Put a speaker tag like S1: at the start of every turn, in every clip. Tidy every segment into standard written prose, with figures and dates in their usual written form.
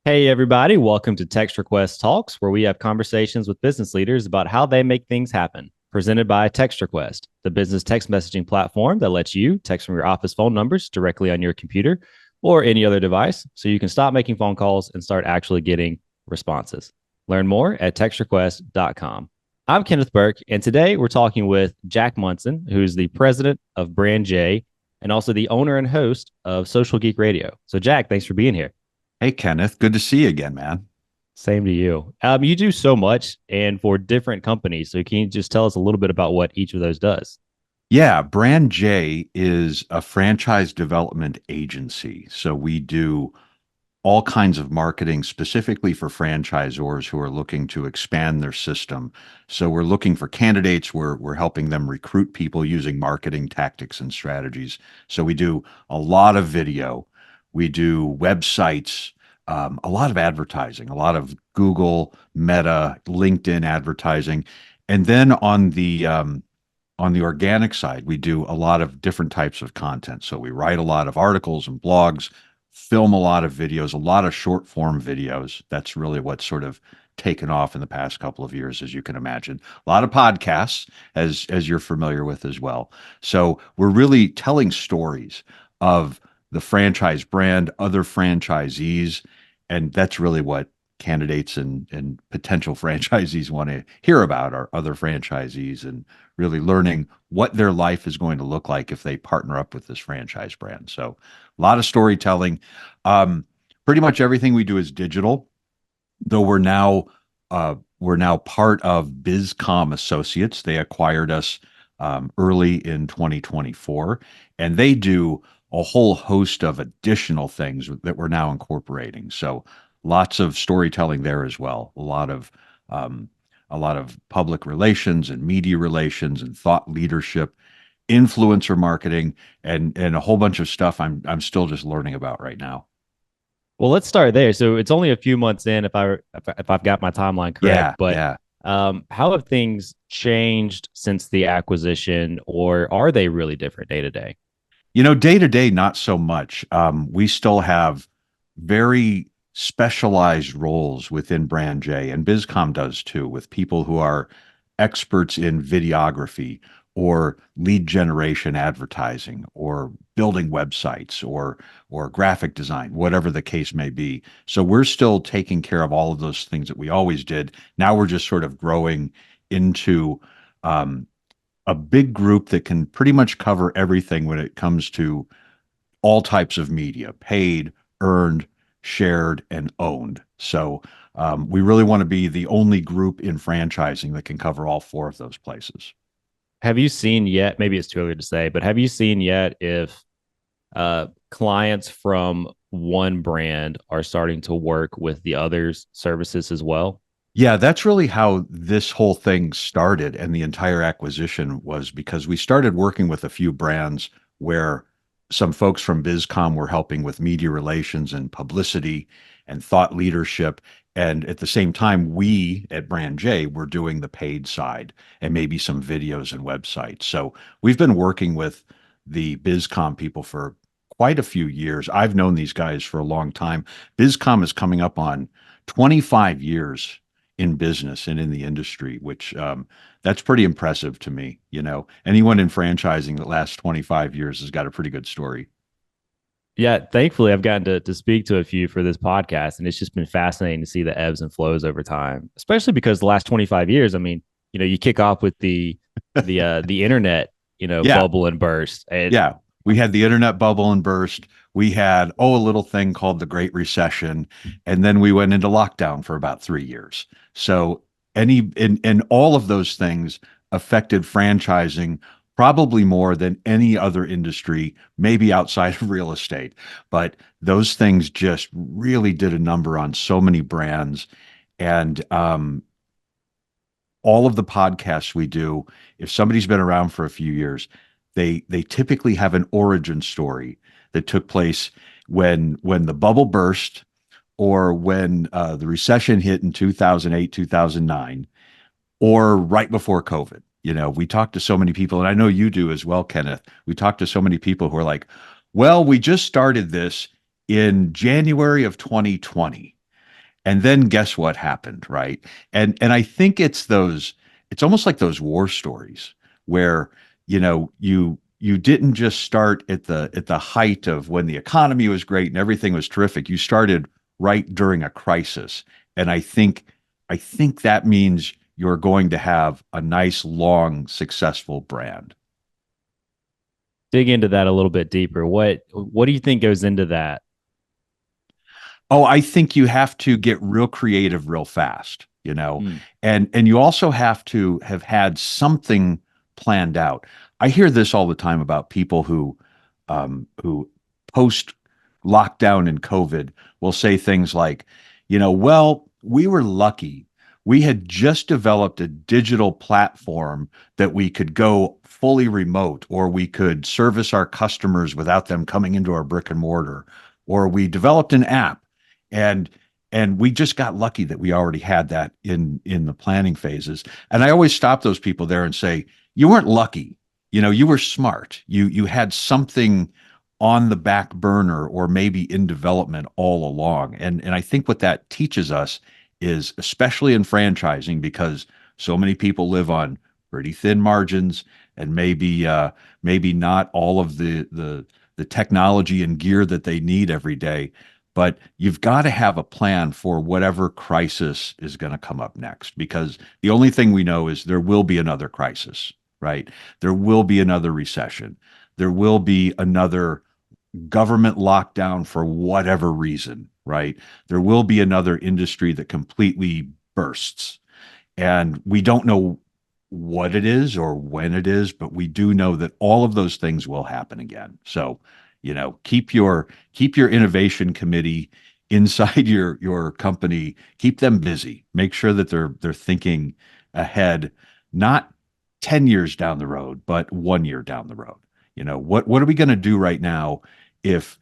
S1: Hey, everybody, welcome to Text Request Talks, where we have conversations with business leaders about how they make things happen. Presented by Text Request, the business text messaging platform that lets you text from your office phone numbers directly on your computer or any other device so you can stop making phone calls and start actually getting responses. Learn more at textrequest.com. I'm Kenneth Burke, and today we're talking with Jack Monson, who's the president of Brand J and also the owner and host of Social Geek Radio. So, Jack, thanks for being here.
S2: Hey, Kenneth, good to see you again, man.
S1: Same to you. You do so much and for different companies. So can you just tell us a little bit about what each of those does?
S2: Yeah, Brand J is a franchise development agency. So we do all kinds of marketing specifically for franchisors who are looking to expand their system. So we're looking for candidates, we're helping them recruit people using marketing tactics and strategies. So we do a lot of video, we do websites, a lot of advertising, a lot of Google, Meta, LinkedIn advertising. And then on the organic side, we do a lot of different types of content. So we write a lot of articles and blogs, film a lot of videos, a lot of short form videos. That's really what's sort of taken off in the past couple of years, as you can imagine. A lot of podcasts, as you're familiar with as well. So we're really telling stories of the franchise brand, other franchisees, and that's really what candidates and potential franchisees want to hear about are other franchisees and really learning what their life is going to look like if they partner up with this franchise brand. So a lot of storytelling. Um, Pretty much everything we do is digital, though we're now part of BizCom Associates. They acquired us early in 2024, and they do a whole host of additional things that we're now incorporating. So lots of storytelling there as well. Um, a lot of public relations and media relations and thought leadership, influencer marketing, and a whole bunch of stuff I'm still just learning about right now.
S1: Well, let's start there. So it's only a few months in, if I've got my timeline correct.
S2: Yeah,
S1: But
S2: yeah.
S1: how have things changed since the acquisition, or are they really different day to day?
S2: Day to day, not so much. We still have very specialized roles within Brand J, and BizCom does too, with people who are experts in videography or lead generation advertising or building websites or graphic design, whatever the case may be. So we're still taking care of all of those things that we always did. Now we're just sort of growing into um, a big group that can pretty much cover everything when it comes to all types of media, paid, earned, shared, and owned. So we really want to be the only group in franchising that can cover all four of those places.
S1: Have you seen yet? Maybe it's too early to say, but have you seen yet if clients from one brand are starting to work with the others' services as well?
S2: Yeah, that's really how this whole thing started. And the entire acquisition was because we started working with a few brands where some folks from BizCom were helping with media relations and publicity and thought leadership. And at the same time, we at Brand J were doing the paid side and maybe some videos and websites. So we've been working with the BizCom people for quite a few years. I've known these guys for a long time. BizCom is coming up on 25 years in business and in the industry, which that's pretty impressive to me. Anyone in franchising that lasts 25 years has got a pretty good story.
S1: Yeah, thankfully I've gotten to speak to a few for this podcast, and it's just been fascinating to see the ebbs and flows over time, especially because the last 25 years, I mean, you kick off with the internet,
S2: Yeah,
S1: bubble and burst. And
S2: yeah. We had the internet bubble and burst. We had, a little thing called the Great Recession. And then we went into lockdown for about 3 years. So and all of those things affected franchising probably more than any other industry, maybe outside of real estate. But those things just really did a number on so many brands. And all of the podcasts we do, if somebody's been around for a few years, they typically have an origin story that took place when the bubble burst or when the recession hit in 2008, 2009, or right before COVID. We talk to so many people, and I know you do as well, Kenneth. We talk to so many people who are like, well, we just started this in January of 2020. And then guess what happened, right? And I think it's almost like those war stories where, you didn't just start at the height of when the economy was great and everything was terrific. You started right during a crisis. And I think that means you're going to have a nice, long, successful brand.
S1: Dig into that a little bit deeper. What do you think goes into that?
S2: Oh, I think you have to get real creative real fast,
S1: Hmm.
S2: and you also have to have had something planned out. I hear this all the time about people who post lockdown and COVID will say things like, well, we were lucky. We had just developed a digital platform that we could go fully remote, or we could service our customers without them coming into our brick and mortar, or we developed an app and and we just got lucky that we already had that in the planning phases. And I always stop those people there and say, you weren't lucky. You were smart. You had something on the back burner or maybe in development all along. And I think what that teaches us is, especially in franchising, because so many people live on pretty thin margins, and maybe not all of the technology and gear that they need every day, but you've got to have a plan for whatever crisis is going to come up next, because the only thing we know is there will be another crisis, right? There will be another recession. There will be another government lockdown for whatever reason, right? There will be another industry that completely bursts. And we don't know what it is or when it is, but we do know that all of those things will happen again. So, keep your innovation committee inside your company, keep them busy. Make sure that they're thinking ahead, not 10 years down the road, but 1 year down the road. What are we going to do right now if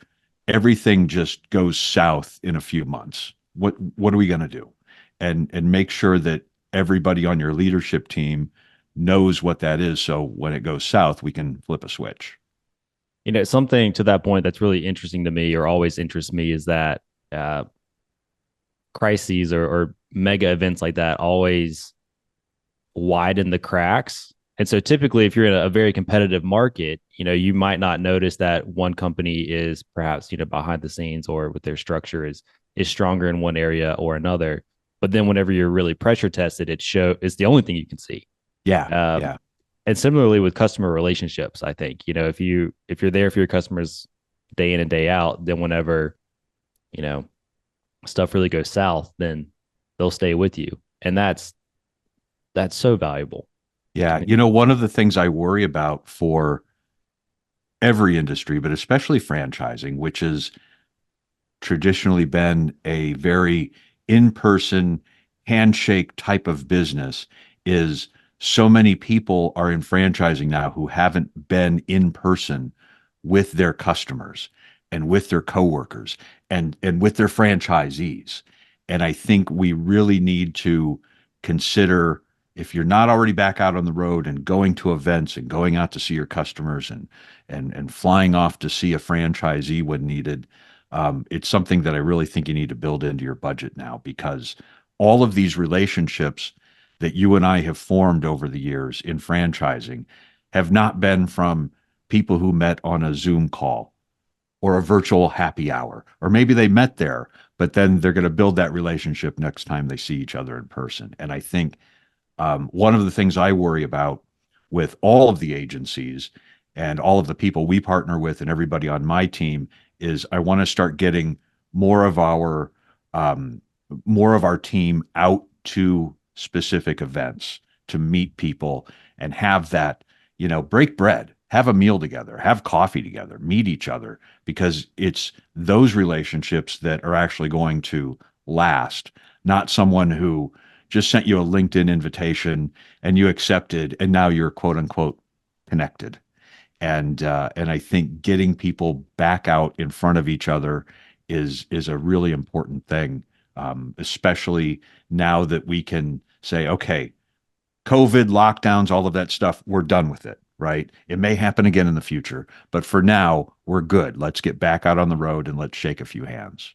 S2: everything just goes south in a few months? What are we going to do? And make sure that everybody on your leadership team knows what that is, so when it goes south, we can flip a switch.
S1: Something to that point that's really interesting to me, or always interests me, is that uh, crises or mega events like that always widen the cracks. And so typically, if you're in a very competitive market, you might not notice that one company is perhaps, behind the scenes or with their structure is stronger in one area or another. But then whenever you're really pressure tested, it's the only thing you can see.
S2: Yeah,
S1: Um,
S2: yeah,
S1: and similarly with customer relationships, I think, if you're there for your customers day in and day out, then whenever, you know, stuff really goes south, then they'll stay with you. And that's so valuable. I
S2: yeah.
S1: mean,
S2: One of the things I worry about for every industry, but especially franchising, which has traditionally been a very in-person handshake type of business, is so many people are in franchising now who haven't been in person with their customers and with their coworkers and with their franchisees. And I think we really need to consider, if you're not already back out on the road and going to events and going out to see your customers and flying off to see a franchisee when needed, it's something that I really think you need to build into your budget now, because all of these relationships that you and I have formed over the years in franchising have not been from people who met on a Zoom call or a virtual happy hour, or maybe they met there, but then they're going to build that relationship next time they see each other in person. And I think one of the things I worry about with all of the agencies and all of the people we partner with and everybody on my team is, I want to start getting more of our um, more of our team out to specific events to meet people and have that, break bread, have a meal together, have coffee together, meet each other, because it's those relationships that are actually going to last, not someone who just sent you a LinkedIn invitation and you accepted, and now you're quote unquote connected. And I think getting people back out in front of each other is a really important thing, especially now that we can say, okay, COVID lockdowns, all of that stuff, we're done with it. Right? It may happen again in the future, but for now, we're good. Let's get back out on the road and let's shake a few hands.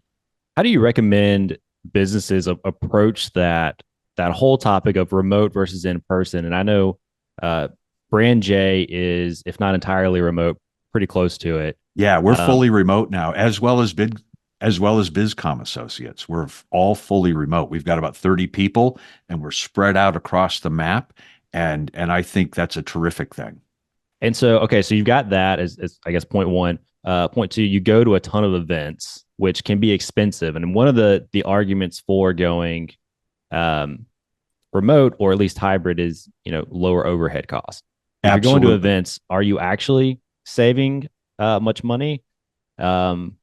S1: how do you recommend businesses approach that whole topic of remote versus in person. And I know uh, Brand J is, if not entirely remote, pretty close to it.
S2: Yeah, we're
S1: Um,
S2: fully remote now, as well as BizCom associates. We're all fully remote. We've got about 30 people and we're spread out across the map. And I think that's a terrific thing.
S1: and so, okay, so you've got that as I guess point one. Point two, you go to a ton of events, which can be expensive. And one of the arguments for going um, remote or at least hybrid is lower overhead costs. If you're going to
S2: Absolutely.
S1: events, are you actually saving much money? Um,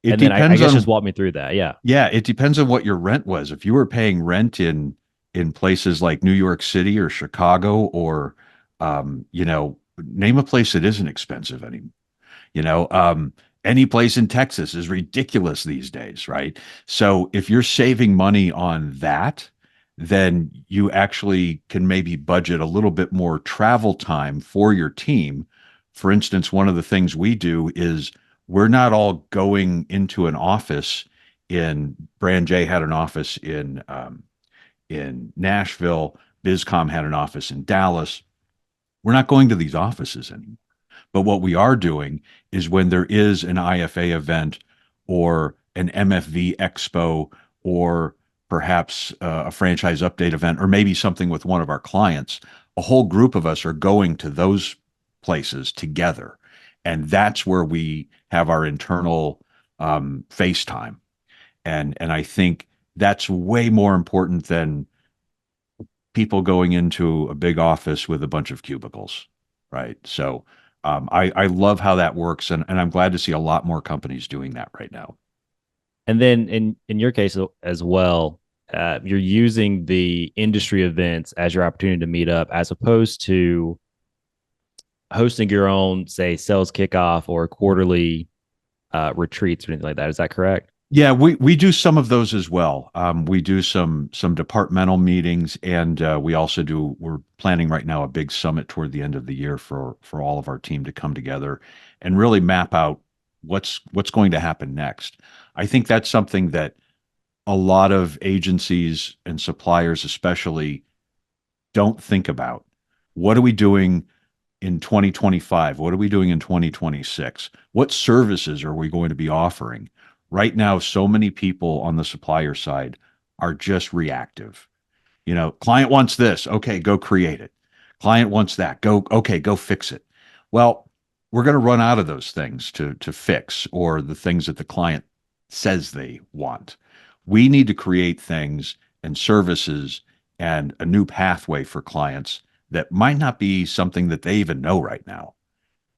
S2: It
S1: and then I
S2: depends
S1: guess just
S2: on
S1: walk me through that. Yeah.
S2: Yeah, it depends on what your rent was. If you were paying rent in places like New York City or Chicago or name a place that isn't expensive anymore. You know, any place in Texas is ridiculous these days, right? So if you're saving money on that, then you actually can maybe budget a little bit more travel time for your team. For instance, one of the things we do is we're not all going into an office in Brand J had an office in Nashville, BizCom had an office in Dallas. We're not going to these offices anymore. But what we are doing is when there is an IFA event or an MFV expo or perhaps a franchise update event or maybe something with one of our clients, a whole group of us are going to those places together. And that's where we have our internal FaceTime. And I think that's way more important than people going into a big office with a bunch of cubicles, right? So I love how that works, and I'm glad to see a lot more companies doing that right now.
S1: And then in your case as well, you're using the industry events as your opportunity to meet up, as opposed to hosting your own, say, sales kickoff or quarterly retreats or anything like that. Is that correct?
S2: Yeah, we do some of those as well. We do some departmental meetings, and we also do. We're planning right now a big summit toward the end of the year for all of our team to come together and really map out what's going to happen next. I think that's something that a lot of agencies and suppliers, especially, don't think about. What are we doing in 2025? What are we doing in 2026? What services are we going to be offering? Right now, so many people on the supplier side are just reactive. Client wants this. Okay, go create it. Client wants that. Okay, go fix it. Well, we're going to run out of those things to fix or the things that the client says they want. We need to create things and services and a new pathway for clients that might not be something that they even know right now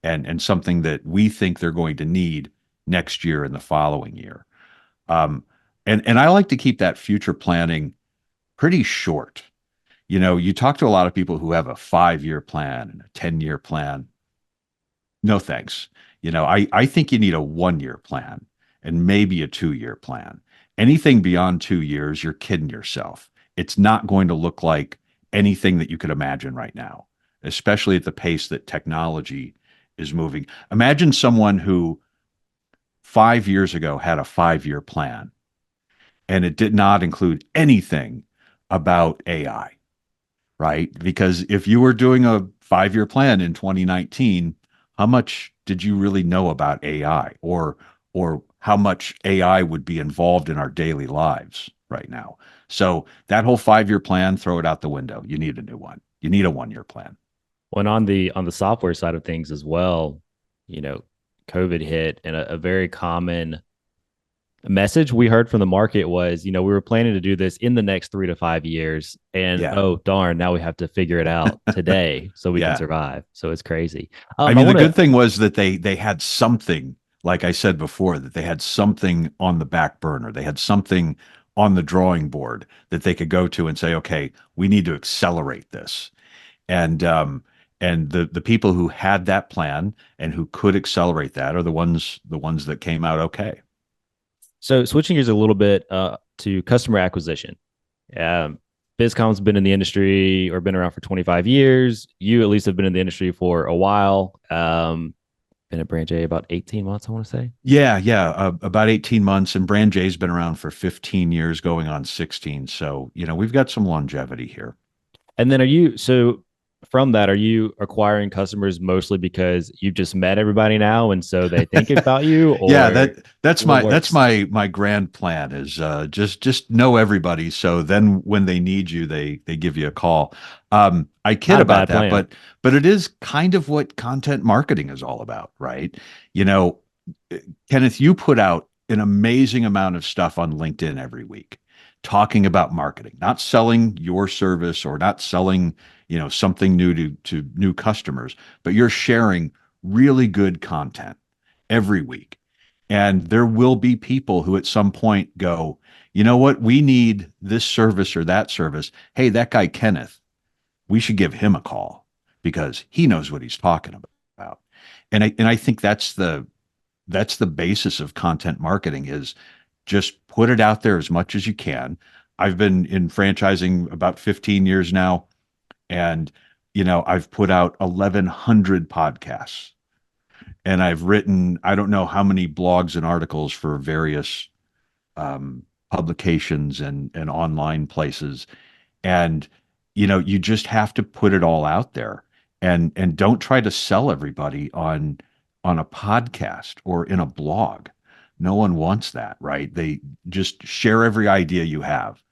S2: and something that we think they're going to need next year and the following year. Um, and I like to keep that future planning pretty short. You talk to a lot of people who have a 5-year plan and a 10-year plan. No thanks. I think you need a 1-year plan and maybe a 2-year plan. Anything beyond 2 years, you're kidding yourself. It's not going to look like anything that you could imagine right now, especially at the pace that technology is moving. Imagine someone who 5 years ago had a 5-year plan and it did not include anything about AI, right? Because if you were doing a 5-year plan in 2019, how much did you really know about AI or how much AI would be involved in our daily lives right now? So that whole 5-year plan, throw it out the window. You need a new one. You need a 1-year plan.
S1: When on the software side of things as well, you know, COVID hit, and a very common message we heard from the market was, we were planning to do this in the next 3 to 5 years, and
S2: Yeah.
S1: oh darn, now we have to figure it out today so we can
S2: Yeah.
S1: survive. So it's crazy.
S2: I
S1: I
S2: mean, the
S1: want
S2: good
S1: to.
S2: thing was that they had something, like I said before, that they had something on the back burner. They had something on the drawing board that they could go to and say, okay, we need to accelerate this. And the people who had that plan and who could accelerate that are the ones that came out okay.
S1: So switching gears a little bit to customer acquisition. Um, Bizcom's been in the industry or been around for 25 years. You at least have been in the industry for a while. Been at Branch A about 18 months, I want to say.
S2: Yeah, yeah, about 18 months. And Brand J's been around for 15 years, going on 16. So, we've got some longevity here.
S1: And then are you so from that, are you acquiring customers mostly because you've just met everybody now and so they think about you,
S2: Yeah,
S1: or
S2: that's
S1: what
S2: my
S1: works?
S2: my grand plan is just know everybody. So then when they need you, they give you a call. I kid
S1: Not a
S2: about
S1: bad
S2: that,
S1: plan.
S2: but it is kind of what content marketing is all about, right? You know, Kenneth, you put out an amazing amount of stuff on LinkedIn every week talking about marketing, not selling your service or not selling, something new to new customers, but you're sharing really good content every week. And there will be people who at some point go, you know what, we need this service or that service. Hey, that guy Kenneth, we should give him a call because he knows what he's talking about. And I think that's the basis of content marketing is just put it out there as much as you can. I've been in franchising about 15 years now, and I've put out 1,100 podcasts, and I've written I don't know how many blogs and articles for various publications and online places. And you just have to put it all out there, and don't try to sell everybody on a podcast or in a blog. No one wants that, right? They just share every idea you have,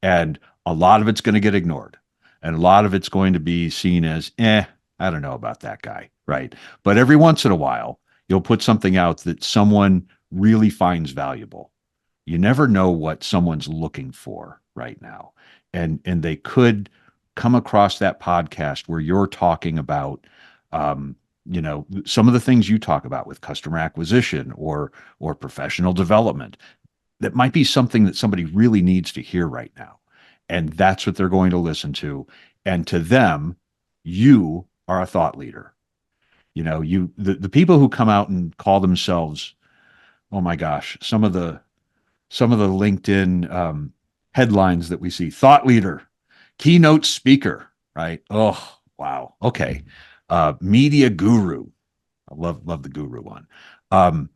S2: and a lot of it's going to get ignored, and a lot of it's going to be seen as I don't know about that guy, right? But every once in a while you'll put something out that someone really finds valuable. You never know what someone's looking for right now, and they could come across that podcast where you're talking about some of the things you talk about with customer acquisition or professional development. That might be something that somebody really needs to hear right now, and that's what they're going to listen to. And to them, you are a thought leader. The people who come out and call themselves, oh my gosh, some of the LinkedIn headlines that we see: thought leader, keynote speaker, right? Oh, wow. Okay. Media guru. I love the guru one. Um,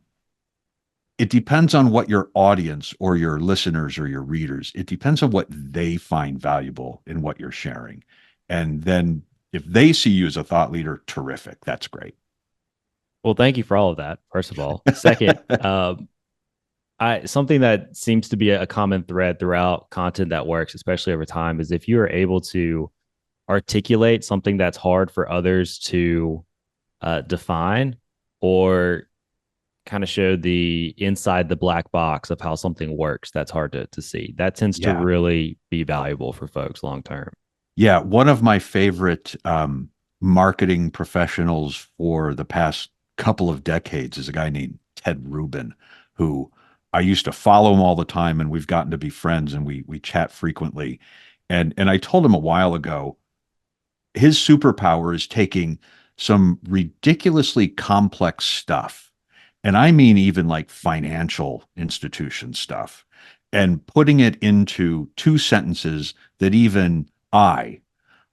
S2: it depends on what your audience or your listeners or your readers, it depends on what they find valuable in what you're sharing. And then if they see you as a thought leader, terrific. That's great.
S1: Well, thank you for all of that, first of all. Second, I something that seems to be a common thread throughout content that works, especially over time, is if you are able to articulate something that's hard for others to define or kind of show the inside the black box of how something works that's hard to see. That tends to
S2: Yeah.
S1: really be valuable for folks long term.
S2: Yeah, one of my favorite marketing professionals for the past couple of decades is a guy named Ted Rubin, who I used to follow him all the time, and we've gotten to be friends, and we chat frequently. And I told him a while ago, his superpower is taking some ridiculously complex stuff, and I mean even like financial institution stuff, and putting it into two sentences that even I,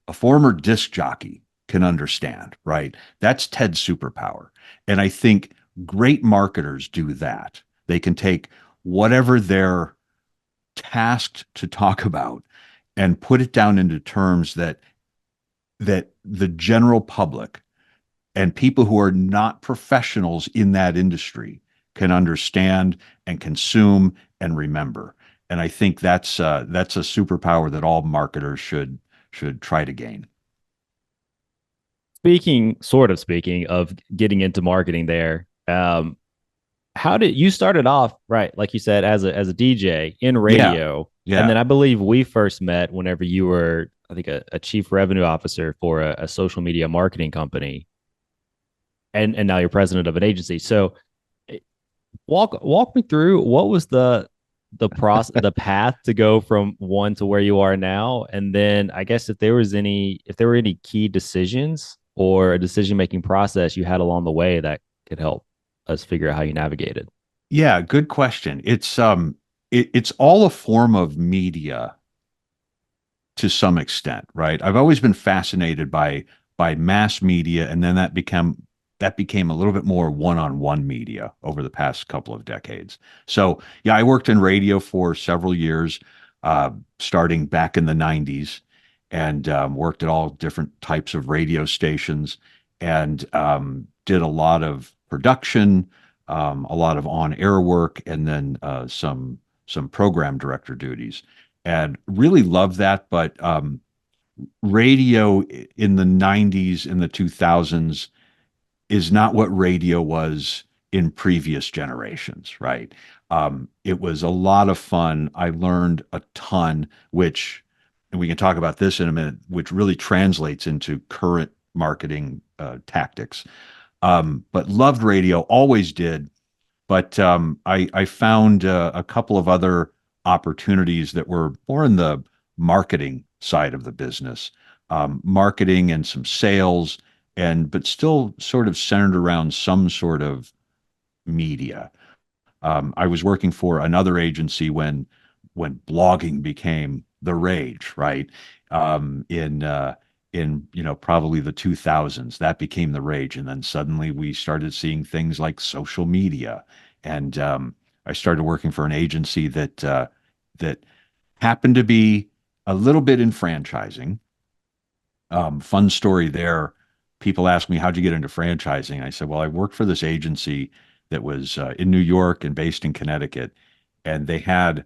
S2: a former disc jockey, can understand, right? That's Ted's superpower. And I think great marketers do that. They can take whatever they're tasked to talk about and put it down into terms that the general public and people who are not professionals in that industry can understand and consume and remember. And I think that's a superpower that all marketers should try to gain.
S1: Speaking of getting into marketing there, how did you started off right, like you said, as a DJ in
S2: Yeah,
S1: radio, and then
S2: yeah,
S1: I believe we first met whenever you were, I think, a chief revenue officer for a social media marketing company, and now you're president of an agency. So walk me through what was the path to go from one to where you are now, and then I guess if there were any key decisions or a decision making process you had along the way that could help us figure out how you navigated.
S2: yeah. Good question. It's all a form of media to some extent, right? I've always been fascinated by mass media, and then that that became a little bit more one-on-one media over the past couple of decades. So, yeah, I worked in radio for several years, starting back in the 90s, and worked at all different types of radio stations and did a lot of production, a lot of on-air work, and then some program director duties. And really loved that. But radio in the 90s and the 2000s is not what radio was in previous generations, right? It was a lot of fun. I learned a ton, which, and we can talk about this in a minute, which really translates into current marketing tactics. But loved radio, always did. But I found a couple of other opportunities that were more in the marketing side of the business, marketing and some sales, and but still sort of centered around some sort of media. I was working for another agency when blogging became the rage, right? In probably the 2000s, that became the rage, and then suddenly we started seeing things like social media, and I started working for an agency that happened to be a little bit in franchising. Fun story there. People ask me, how'd you get into franchising? I said, well, I worked for this agency that was in New York and based in Connecticut, and they had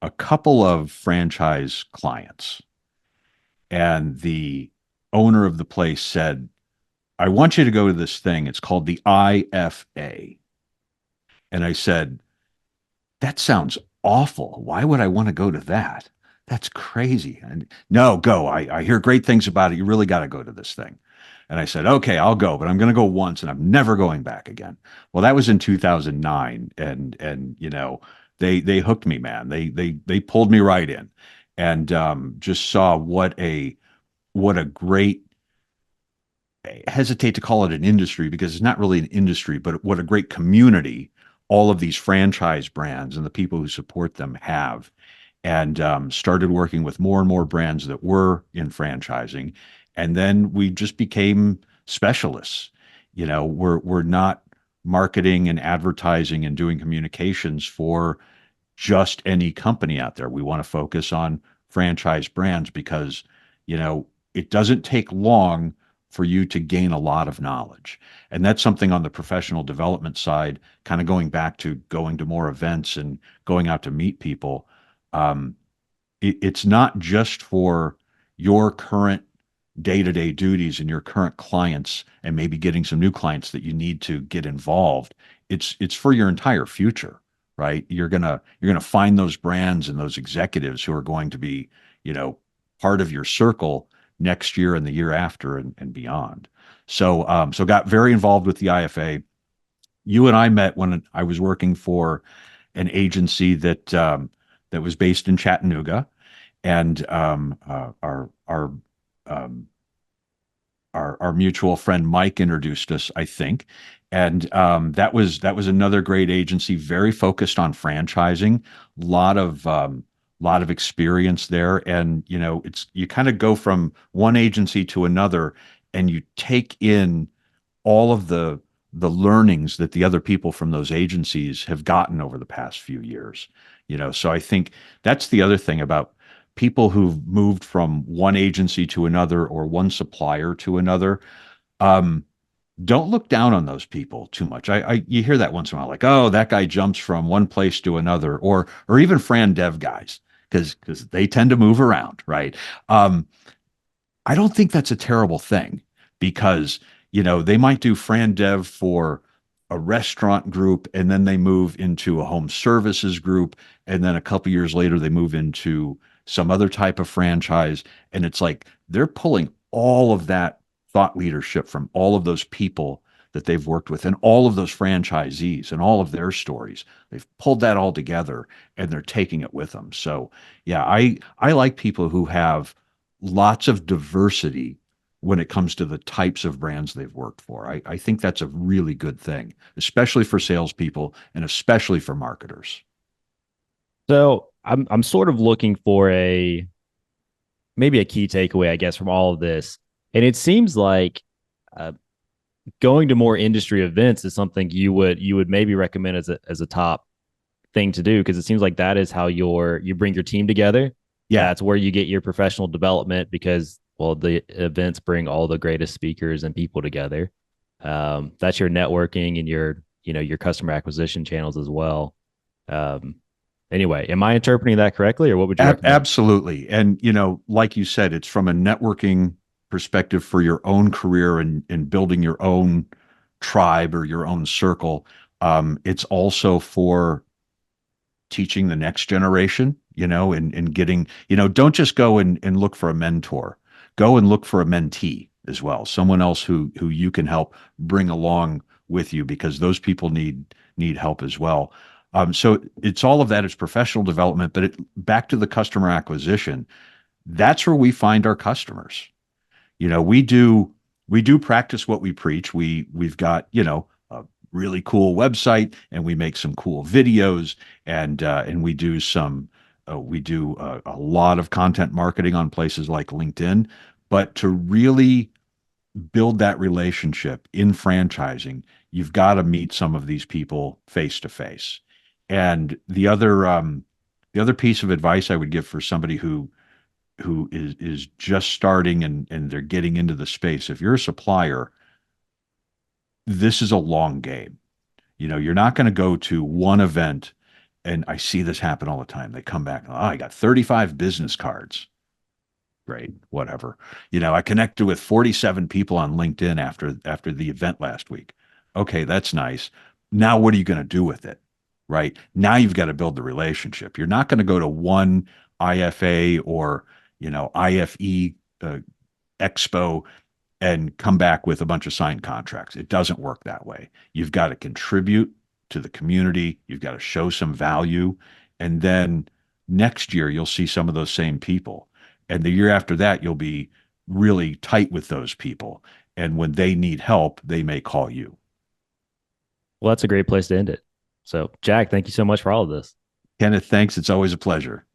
S2: a couple of franchise clients. And the owner of the place said, I want you to go to this thing. It's called the IFA. And I said, that sounds awful. Why would I want to go to that? That's crazy. And no, go. I hear great things about it. You really got to go to this thing. And I said, okay, I'll go, but I'm going to go once and I'm never going back again. Well, that was in 2009. And they hooked me, man. They pulled me right in and just saw what a great, I hesitate to call it an industry because it's not really an industry, but what a great community all of these franchise brands and the people who support them have. And started working with more and more brands that were in franchising. And then we just became specialists. We're not marketing and advertising and doing communications for just any company out there. We want to focus on franchise brands because, it doesn't take long for you to gain a lot of knowledge. And that's something on the professional development side, kind of going back to going to more events and going out to meet people. Um, it's not just for your current day-to-day duties and your current clients and maybe getting some new clients that you need to get involved. It's for your entire future, right? You're gonna find those brands and those executives who are going to be, part of your circle next year and the year after and beyond. So got very involved with the IFA. You and I met when I was working for an agency that was based in Chattanooga, and um, our mutual friend Mike introduced us, I think, and that was another great agency, very focused on franchising, lot of experience there, and it's you kind of go from one agency to another, and you take in all of the learnings that the other people from those agencies have gotten over the past few years. So I think that's the other thing about people who've moved from one agency to another or one supplier to another. Um, don't look down on those people too much. You hear that once in a while, like, oh, that guy jumps from one place to another, or even Fran Dev guys, because they tend to move around, right? Um, I don't think that's a terrible thing because, they might do Fran Dev for a restaurant group and then they move into a home services group. And then a couple years later, they move into some other type of franchise. And it's like they're pulling all of that thought leadership from all of those people that they've worked with and all of those franchisees and all of their stories. They've pulled that all together and they're taking it with them. So yeah, I like people who have lots of diversity when it comes to the types of brands they've worked for. I think that's a really good thing, especially for salespeople and especially for marketers.
S1: So I'm sort of looking for a maybe a key takeaway, I guess, from all of this. And it seems like uh, going to more industry events is something you would maybe recommend as a top thing to do, because it seems like that is how you bring your team together.
S2: Yeah,
S1: That's where you get your professional development, because well, the events bring all the greatest speakers and people together. That's your networking and your customer acquisition channels as well. Um, anyway, am I interpreting that correctly, or what would you recommend?
S2: absolutely. And, like you said, it's from a networking perspective for your own career and building your own tribe or your own circle. It's also for teaching the next generation, and getting, don't just go and look for a mentor. Go and look for a mentee as well, someone else who you can help bring along with you, because those people need help as well. So it's all of that. It's professional development, but back to the customer acquisition. That's where we find our customers. We do practice what we preach. We've got a really cool website, and we make some cool videos, and we do a lot of content marketing on places like LinkedIn. But to really build that relationship in franchising, you've got to meet some of these people face to face. And the other piece of advice I would give for somebody who is just starting and they're getting into the space. If you're a supplier, this is a long game. You're not going to go to one event, and I see this happen all the time. They come back, oh, I got 35 business cards. Great, whatever. I connected with 47 people on LinkedIn after the event last week. Okay, that's nice. Now what are you going to do with it? Right? Now you've got to build the relationship. You're not going to go to one IFA or, IFE expo and come back with a bunch of signed contracts. It doesn't work that way. You've got to contribute to the community. You've got to show some value. And then next year, you'll see some of those same people. And the year after that, you'll be really tight with those people. And when they need help, they may call you.
S1: Well, that's a great place to end it. So, Jack, thank you so much for all of this.
S2: Kenneth, thanks. It's always a pleasure.